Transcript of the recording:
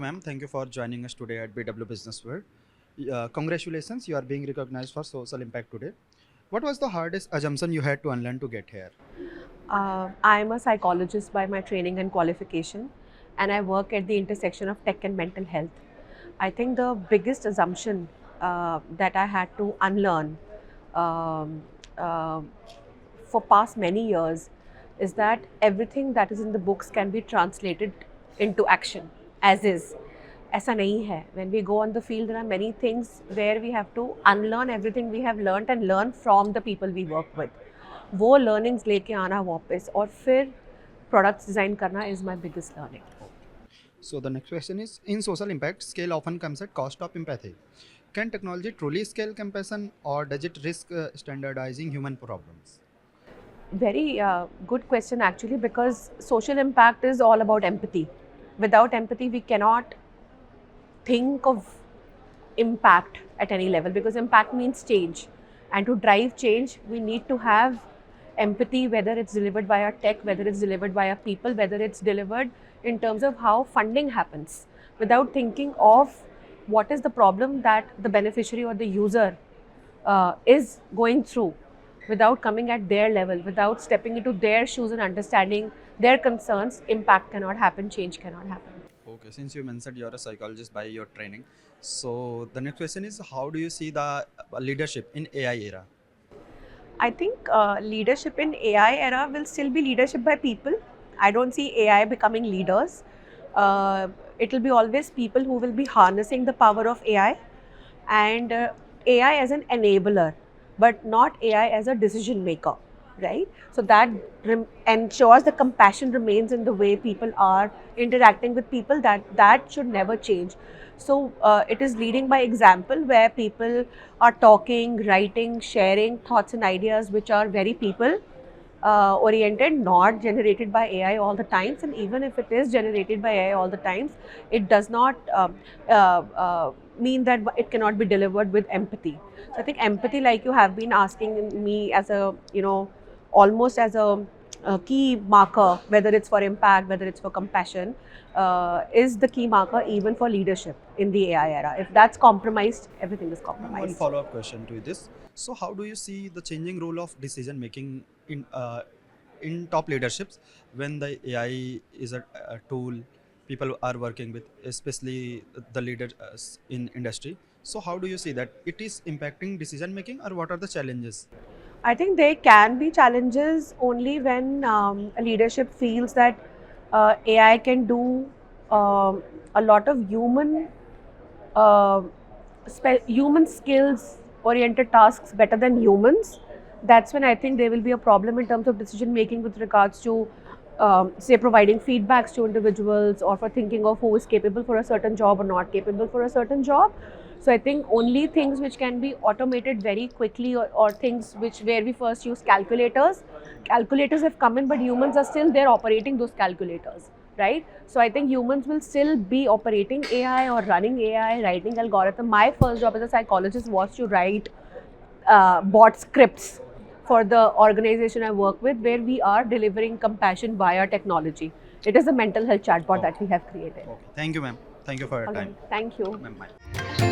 ma'am. Thank you for joining us today at BW Business World. Congratulations, you are being recognized for social impact today. What was the hardest assumption you had to unlearn to get here? I'm a psychologist by my training and qualification, and I work at the intersection of tech and mental health. I think the biggest assumption that I had to unlearn um, uh, for past many years is that everything that is in the books can be translated into action as is. ऐसा नहीं है. When we go on the field, there are many things where we have to unlearn everything we have learned and learn from the people we work with. वो learnings लेके आना वापस और फिर products design करना is my biggest learning. So the next question is, in social impact, scale often comes at cost of empathy. Can technology truly scale compassion or does it risk standardizing human problems? Very good question actually, because social impact is all about empathy. Without empathy, we cannot think of impact at any level, because impact means change, and to drive change we need to have empathy, whether it's delivered via tech, whether it's delivered via people, whether it's delivered in terms of how funding happens, without thinking of what is the problem that the beneficiary or the user is going through, without coming at their level, without stepping into their shoes and understanding their concerns, impact cannot happen, change cannot happen. Okay, since you mentioned you're a psychologist by your training, so the next question is, how do you see the leadership in AI era? I think leadership in AI era will still be leadership by people. I don't see AI becoming leaders. It will be always people who will be harnessing the power of AI, and AI as an enabler, but not AI as a decision maker, right? So that ensures the compassion remains in the way people are interacting with people. That should never change. So it is leading by example, where people are talking, writing, sharing thoughts and ideas which are very people oriented, not generated by AI all the times. And even if it is generated by AI all the times, it does not mean that it cannot be delivered with empathy. So I think empathy, like you have been asking me, as a, almost as a key marker, whether it's for impact, whether it's for compassion, is the key marker even for leadership in the AI era. If that's compromised, everything is Ma'am, compromised. one follow-up question to this. So, how do you see the changing role of decision making in top leaderships when the AI is a tool people are working with, especially the leaders in industry? So, how do you see that it is impacting decision making, or what are the challenges? I think there can be challenges only when a leadership feels that AI can do a lot of uh, human skills oriented tasks better than humans. That's when I think there will be a problem in terms of decision making with regards to, say, providing feedbacks to individuals, or for thinking of who is capable for a certain job or not capable for a certain job. So I think only things which can be automated very quickly, or things which where we first use calculators. Calculators have come in, but humans are still there operating those calculators, right? So I think humans will still be operating AI or running AI, writing algorithm. My first job as a psychologist was to write bot scripts for the organization I work with, where we are delivering compassion via technology. It is a mental health chatbot that we have created. Okay, thank you, ma'am. Thank you for your Okay, time. thank you. Ma'am, bye.